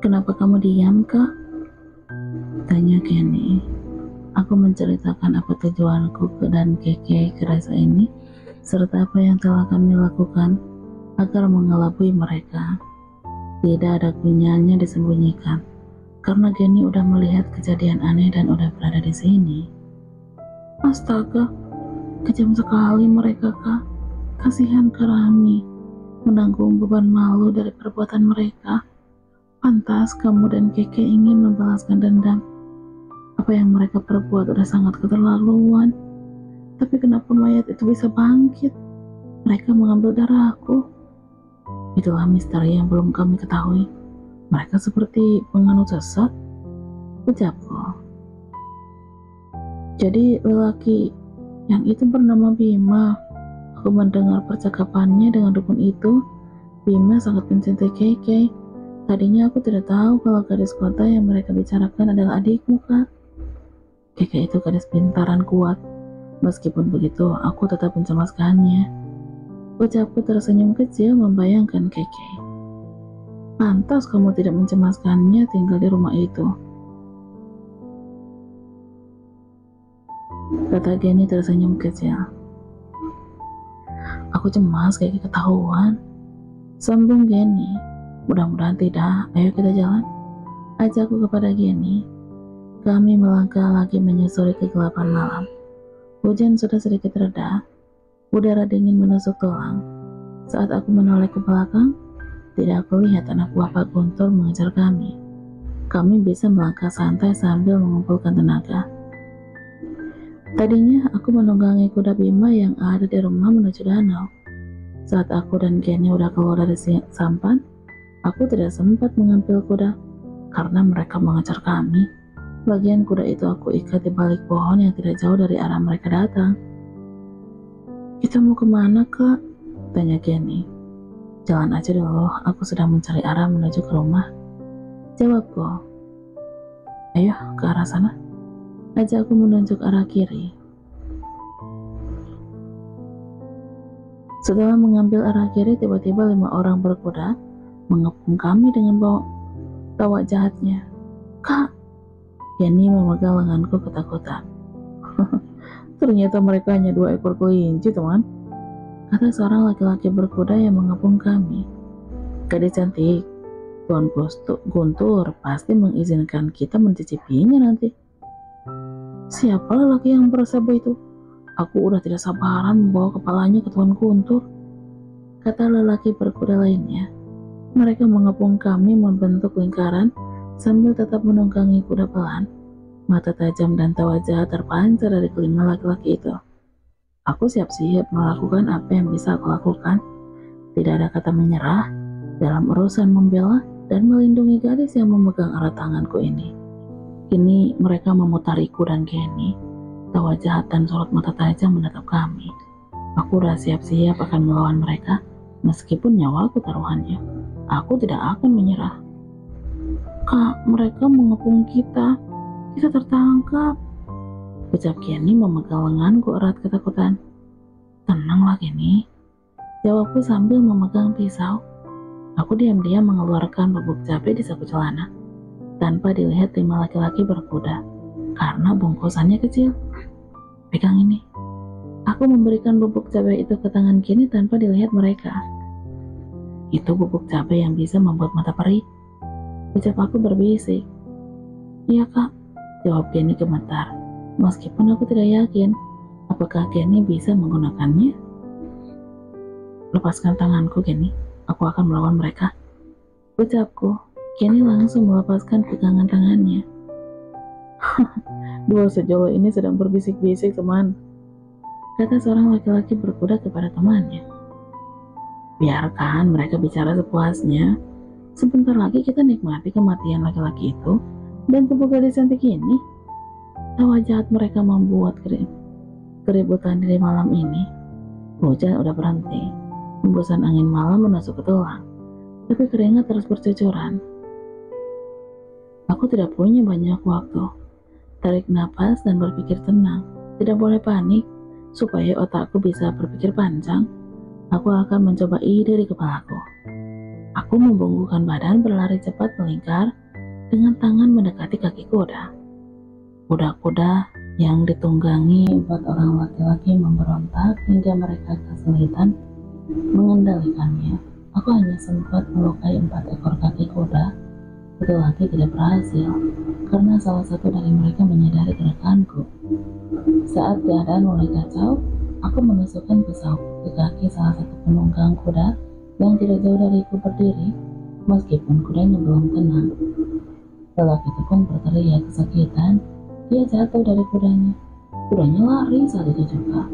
Kenapa kamu diam, Kak? Tanya Kenny. Aku menceritakan apa tujuanku dan Keke ke desa ini, serta apa yang telah kami lakukan agar mengelabui mereka. Tidak ada gunanya disembunyikan, karena Kenny udah melihat kejadian aneh dan udah berada di sini. Astaga, kejam sekali mereka, Kak. Kasihan Karami, menanggung beban malu dari perbuatan mereka. Pantas kamu dan Keke ingin membalaskan dendam. Apa yang mereka perbuat udah sangat keterlaluan. Tapi kenapa mayat itu bisa bangkit? Mereka mengambil darahku. Itulah misteri yang belum kami ketahui. Mereka seperti penganut sesat, ucapku. Jadi lelaki yang itu bernama Bima. Aku mendengar percakapannya dengan dukun itu. Bima sangat mencintai Keke. Tadinya aku tidak tahu kalau gadis kota yang mereka bicarakan adalah adikmu, Kak. Keke itu gadis pintaran kuat. Meskipun begitu, aku tetap mencemaskannya. Ucapku tersenyum kecil membayangkan Keke. Pantas kamu tidak mencemaskannya tinggal di rumah itu, kata Geni tersenyum kecil. Aku cemas Keke ketahuan, sambung Geni. Mudah-mudahan tidak, ayo kita jalan, ajakku kepada Geni. Kami melangkah lagi menyusuri kegelapan malam. Hujan sudah sedikit reda, udara dingin menusuk tulang. Saat aku menoleh ke belakang, tidak aku lihat anak buah Pak Guntur mengejar kami. Kami bisa melangkah santai sambil mengumpulkan tenaga. Tadinya aku menunggangi kuda Bima yang ada di rumah menuju danau. Saat aku dan Geni udah keluar dari sampan, aku tidak sempat mengambil kuda karena mereka mengejar kami. Bagian kuda itu aku ikat di balik pohon yang tidak jauh dari arah mereka datang. Kita mau kemana, Kak? Tanya Geni. Jalan aja dulu, aku sedang mencari arah menuju ke rumah, jawabku. Ayo ke arah sana, ajakku menunjuk arah kiri. Setelah mengambil arah kiri, tiba-tiba 5 orang berkuda mengepung kami dengan tawa jahatnya. Kak! Geni memegang lenganku ketakutan. Ternyata mereka hanya 2 ekor kelinci, teman, kata seorang laki-laki berkuda yang mengepung kami. Gadis cantik, Tuan Guntur pasti mengizinkan kita mencicipinya nanti. Siapa lelaki yang bersabda itu? Aku udah tidak sabaran membawa kepalanya ke Tuan Guntur, kata lelaki berkuda lainnya. Mereka mengepung kami membentuk lingkaran sambil tetap menunggangi kuda pelan. Mata tajam dan tawa jahat terpancar dari kelima laki-laki itu. Aku siap-siap melakukan apa yang bisa aku lakukan. Tidak ada kata menyerah dalam urusan membela dan melindungi gadis yang memegang erat tanganku ini. Kini mereka memutariku dan Geni. Tawa jahat dan sorot mata tajam menatap kami. Aku udah siap-siap akan melawan mereka, meskipun nyawaku taruhannya. Aku tidak akan menyerah. Kak, mereka mengepung kita. Kita tertangkap, ucap Geni memegang lenganku erat ketakutan. Tenanglah Geni, jawabku sambil memegang pisau. Aku diam-diam mengeluarkan bubuk cabai di saku celana, tanpa dilihat 5 laki-laki berkuda, karena bungkusannya kecil. Pegang ini. Aku memberikan bubuk cabai itu ke tangan Geni tanpa dilihat mereka. Itu bubuk cabai yang bisa membuat mata perih, ucap aku berbisik. Iya Kak, jawab Geni gemetar. Meskipun aku tidak yakin apakah Geni bisa menggunakannya. Lepaskan tanganku Geni, aku akan melawan mereka, ucapku. Geni langsung melepaskan pegangan tangannya. Dua sejolo ini sedang berbisik-bisik teman, kata seorang laki-laki berkuda kepada temannya. Biarkan mereka bicara sepuasnya. Sebentar lagi kita nikmati kematian laki-laki itu dan tubuh gadis cantik ini. Tawa jahat mereka membuat keributan di malam ini. Hujan udah berhenti. Hembusan angin malam menusuk ke tulang, tapi keringat terus bercucuran. Aku tidak punya banyak waktu. Tarik napas dan berpikir tenang. Tidak boleh panik. Supaya otakku bisa berpikir panjang, aku akan mencoba ide di kepalaku. Aku membungkukkan badan berlari cepat melingkar dengan tangan mendekati kaki kuda. Kuda-kuda yang ditunggangi 4 orang laki-laki memberontak hingga mereka kesulitan mengendalikannya. Aku hanya sempat melukai 4 ekor kaki kuda. Satu lagi tidak berhasil karena salah satu dari mereka menyadari gerakanku. Saat keadaan mulai kacau, aku menusukkan pisau ke kaki salah satu penunggang kuda yang tidak jauh dariku berdiri, meskipun kudanya belum tenang. Lelaki itu pun berteriak kesakitan. Dia jatuh dari kudanya. Kudanya lari saat itu juga.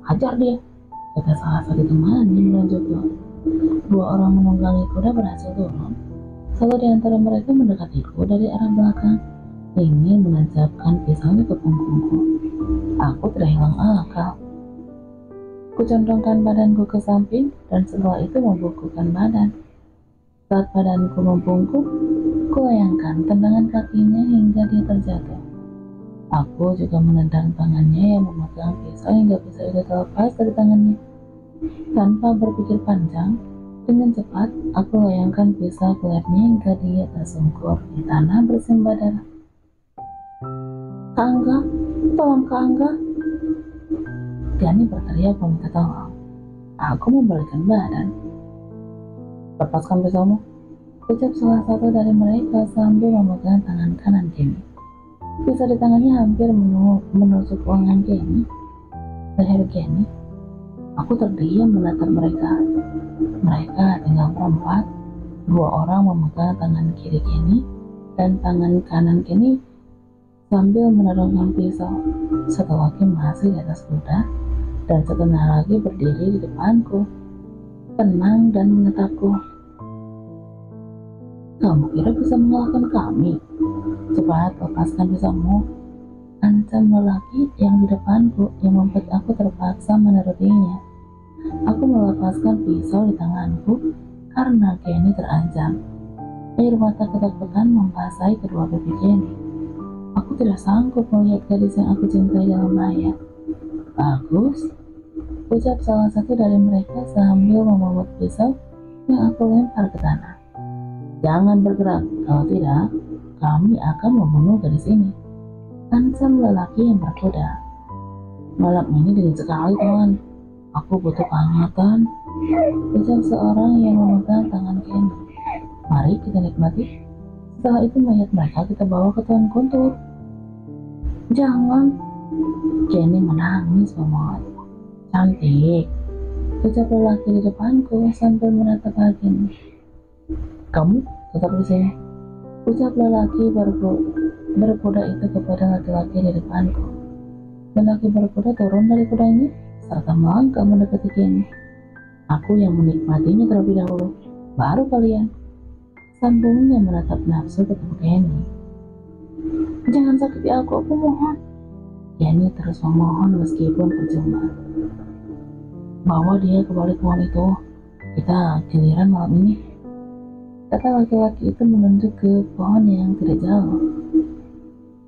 Hajar dia, kata salah satu temannya menunjukku. 2 orang menunggangi kuda berhasil turun. Satu di antara mereka mendekatiku dari arah belakang, ingin menancapkan pisaunya ke punggungku. Aku tidak hilang akal. Kucondongkan badanku ke samping dan setelah itu membungkukkan badan. Saat badanku membungkuk, kulayangkan tendangan kakinya hingga dia terjatuh. Aku juga menendang tangannya yang memegang pisau hingga pisau itu terlepas dari tangannya. Tanpa berpikir panjang, dengan cepat aku layangkan pisau ke lehernya hingga dia tersungkur di tanah bersimbah darah. Kak Angga, tolong Kak Angga. Gani berteriak meminta tolong. Aku membalikkan badan. Lepaskan pisaumu, ucap salah satu dari mereka sambil memegang tangan kanan Gani. Pisau di tangannya hampir menusuk lengan Gani. Leher Gani. Aku terdiam menatap mereka. Mereka tinggal berempat. 2 orang memegang tangan kiri Gani dan tangan kanan Gani sambil mendorongkan pisau. Satu lagi masih di atas kuda dan setengah lagi berdiri di depanku, tenang dan menatapku. Kamu kira bisa mengalahkan kami? Cepat lepaskan pisaumu, ancam lelaki yang di depanku yang membuat aku terpaksa menurutinya. Aku melepaskan pisau di tanganku karena Gani terancam. Air mata ketakutan membasahi kedua pipi Gani. Aku tidak sanggup melihat gadis yang aku cintai dalam bahaya. Bagus, ucap salah satu dari mereka sambil memomot pisau yang aku lempar ke tanah. Jangan bergerak, kalau tidak, kami akan membunuh gadis ini, ancam lelaki yang berkuda. Malam ini dingin sekali teman, aku butuh kehangatan, ucap seorang yang memegang tangan Gani. Mari kita nikmati. Setelah itu mayat mereka kita bawa ke Tuan Guntur. Jangan, Gani menangis memohon. Cantik, ucap lelaki di depanku sambil menatap Gani. Kamu tetap di sini, ucap lelaki berkuda itu kepada laki-laki di depanku. Lelaki berkuda turun dari kudanya serta melangkah mendekati Gani. Aku yang menikmatinya terlebih dahulu, baru kalian. Sambungnya menatap nafsu ketemu Gani. Jangan sakiti aku mohon. Gani terus memohon meskipun percuma. Bawa dia ke balik pohon itu, kita giliran malam ini, kata laki-laki itu menunjuk ke pohon yang tidak jauh.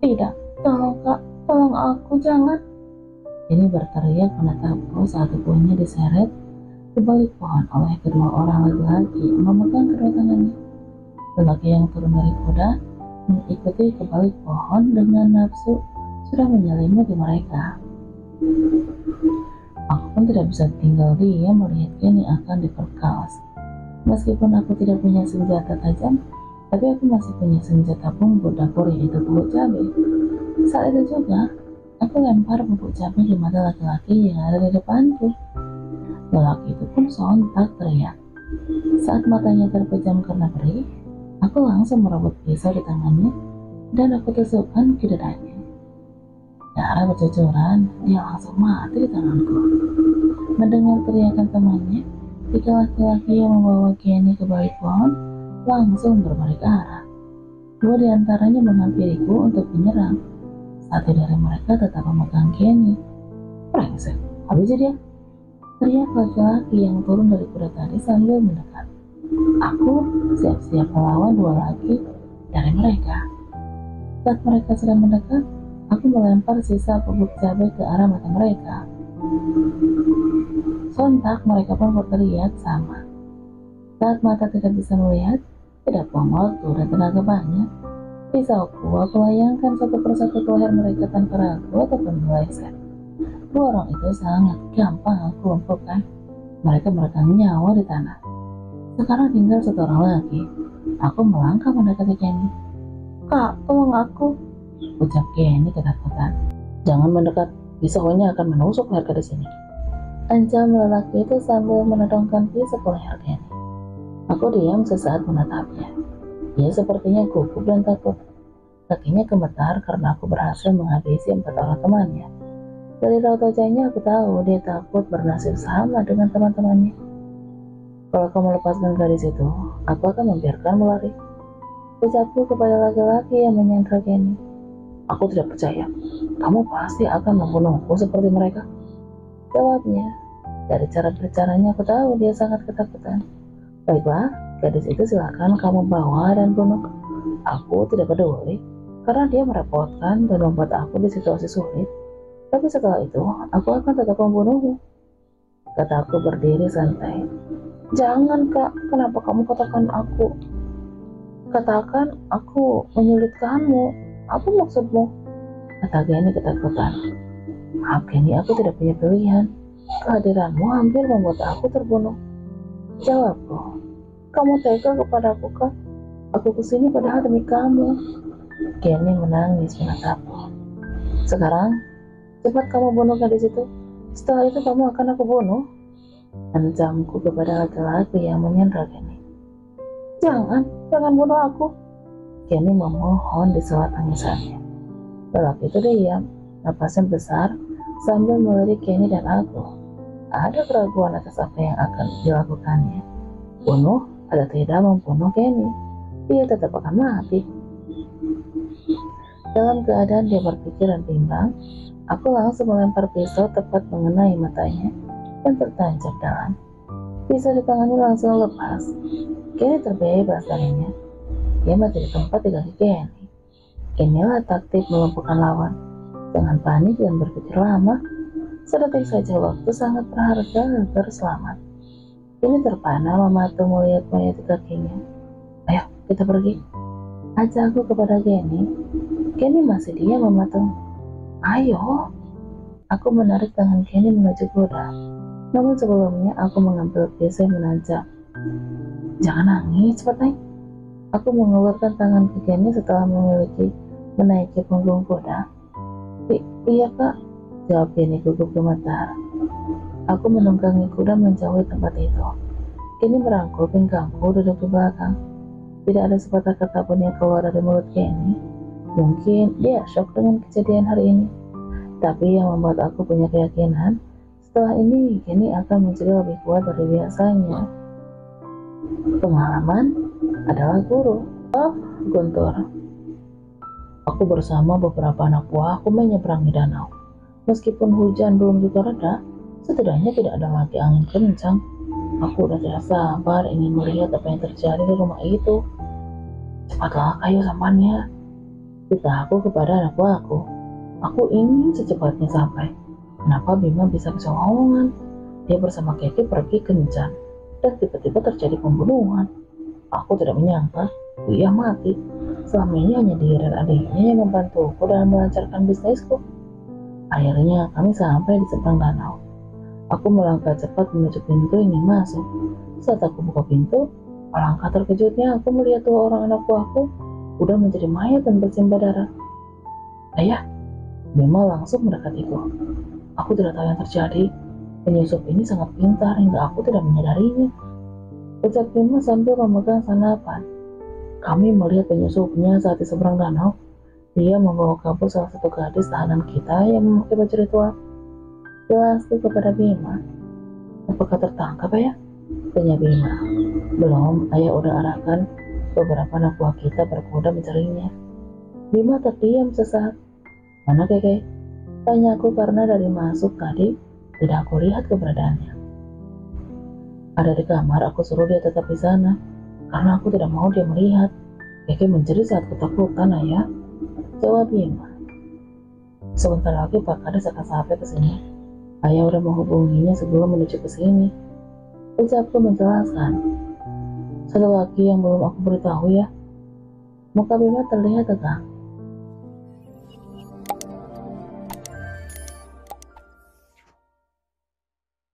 Tidak, tolong Kak, tolong aku, jangan. Gani berteriak menatapku saat tubuhnya diseret ke balik pohon oleh kedua orang laki-laki memegang kedua tangannya. Lelaki yang turun dari kuda mengikuti ke balik pohon dengan nafsu sudah menyelimuti mereka. Aku pun tidak bisa tinggal diam melihat Gani akan diperkaos. Meskipun aku tidak punya senjata tajam, tapi aku masih punya senjata bumbu dapur yaitu bubuk cabai. Saat itu juga, aku lempar bubuk cabai di mata laki-laki yang ada di depanku. Lelaki itu pun sontak teriak. Saat matanya terpejam karena perih, aku langsung merebut pisau di tangannya dan aku tusukkan ke dadanya. Darah bercucuran, dia langsung mati di tanganku. Mendengar teriakan temannya, 3 laki-laki yang membawa Gani ke balik pohon langsung berbalik arah. 2 di antaranya menghampiriku untuk menyerang. 1 dari mereka tetap memegang Gani. Brengsek, habis dia, teriak laki-laki yang turun dari kuda tadi sambil mendekat. Aku siap-siap melawan 2 lagi dari mereka. Saat mereka sedang mendekat, aku melempar sisa bubuk cabai ke arah mata mereka. Sontak mereka pun berteriak sama. Saat mata tidak bisa melihat, tidak buang waktu dan tenaga banyak. Pisauku, aku layangkan satu persatu ke leher mereka tanpa ragu ataupun meleset. Dua orang itu sangat gampang aku lumpuhkan. Mereka merekam nyawa di tanah. Sekarang tinggal satu orang lagi. Aku melangkah mendekati Kenny. "Kak, tolong aku," ucap Kenny ketakutan. "Jangan mendekat, pisaunya akan menusuk leher di sini," ancam lelaki itu sambil menodongkan pisau ke leher Kenny. Aku diam sesaat menatapnya. Dia sepertinya gugup dan takut. Kakinya gemetar karena aku berhasil menghabisi 4 orang temannya. Dari raut wajahnya aku tahu dia takut bernasib sama dengan teman-temannya. "Kalau kamu lepaskan gadis itu, aku akan membiarkanmu lari," ucapku kepada laki-laki yang menyandra Kenny. "Aku tidak percaya. Kamu pasti akan membunuhku seperti mereka," jawabnya. Dari cara berbicaranya aku tahu dia sangat ketakutan. "Baiklah, gadis itu silakan kamu bawa dan bunuh. Aku tidak peduli, karena dia merepotkan dan membuat aku di situasi sulit. Tapi setelah itu, aku akan tetap membunuhmu," kataku berdiri santai. "Jangan, Kak. Kenapa kamu katakan aku? Katakan aku menyulitkanmu. Apa maksudmu?" kata Kenny ketakutan. "Maaf Kenny, aku tidak punya pilihan. Kehadiranmu hampir membuat aku terbunuh," jawabku. "Kamu tega kepadaku, Kak? Aku kesini padahal demi kamu." Kenny menangis menatapku. "Sekarang, cepat kamu bunuh gadis itu. Setelah itu kamu akan aku bunuh," ancamku kepada laki-laki yang menyandra Kenny. Jangan bunuh aku," Kenny memohon di sela tangisannya. Lelaki itu diam, napasnya besar, sambil melirik Kenny dan aku. Ada keraguan atas apa yang akan dilakukannya. Bunuh atau tidak membunuh Kenny, dia tetap akan mati. Dalam keadaan dia berpikir dan bimbang, aku langsung melempar pisau tepat mengenai matanya dan tertancap dalam. Pisau di tangannya langsung lepas. Kenny terbebas darinya. Dia mati di tempat di kaki Kenny. Inilah taktik melumpuhkan lawan. Jangan panik dan berpikir lama. Sedetik saja waktu sangat berharga agar selamat. Kenny terpana mematung melihat mayat di kakinya. "Ayo, kita pergi," ajakku kepada Kenny. Kenny masih diam mematung. "Ayo." Aku menarik tangan Kenny menuju kuda. Namun sebelumnya aku mengambil pisau yang menancap. "Jangan nangis, cepat naik." Aku mengeluarkan tangan ke Kenny setelah menaiki punggung kuda. Iya Kak," jawab Kenny gugup gemetar. Aku menunggangi kuda menjauhi tempat itu. Kenny merangkul pinggangku duduk di belakang. Tidak ada sepatah kata pun yang keluar dari mulut Kenny. Mungkin dia shock dengan kejadian hari ini. Tapi yang membuat aku punya keyakinan, setelah ini Kenny akan menjadi lebih kuat dari biasanya. Pengalaman adalah guru. Oh, Guntur. Aku bersama beberapa anak buahku menyeberangi danau. Meskipun hujan belum juga reda, setidaknya tidak ada lagi angin kencang. Aku udah tidak sabar ingin melihat apa yang terjadi di rumah itu. "Cepatlah kayu sampannya," kata aku kepada anak buahku. Aku ingin secepatnya sampai. Kenapa Bima bisa omongan? Dia bersama Keki pergi kencan, dan tiba-tiba terjadi pembunuhan. Aku tidak menyangka Buya mati. Selama ini hanya dia dan adiknya yang membantuku dalam melancarkan bisnisku. Akhirnya kami sampai di seberang danau. Aku melangkah cepat menuju pintu ingin masuk. Saat aku buka pintu, alangkah terkejutnya aku melihat dua orang anak buahku udah menjadi mayat dan bersimbah darah. "Ayah," Bima langsung mendekatiku. Aku tidak tahu yang terjadi. Penyusup ini sangat pintar hingga aku tidak menyadarinya, ucap Bima sambil memegang sanapan. Kami melihat penyusupnya saat di seberang danau. Dia membawa kabur salah satu gadis tahanan kita yang memakai baju ritual. Jelasku kepada Bima. "Apakah tertangkap ya?" tanya Bima. "Belum, ayah udah arahkan beberapa anak buah kita berkuda mencarinya." Bima terdiam sesaat. "Mana Keke?" tanyaku karena dari masuk tadi tidak aku lihat keberadaannya. "Ada di kamar, aku suruh dia tetap di sana karena aku tidak mau dia melihat. Keke menjerit saat ketakutan, ayah," jawab Bima. "Sebentar lagi Pak Kades akan sampai ke sini. Ayah udah menghubunginya sebelum menuju ke sini," ucapku menjelaskan. Satu lagi yang belum aku beritahu ya. Muka Bima terlihat tegang.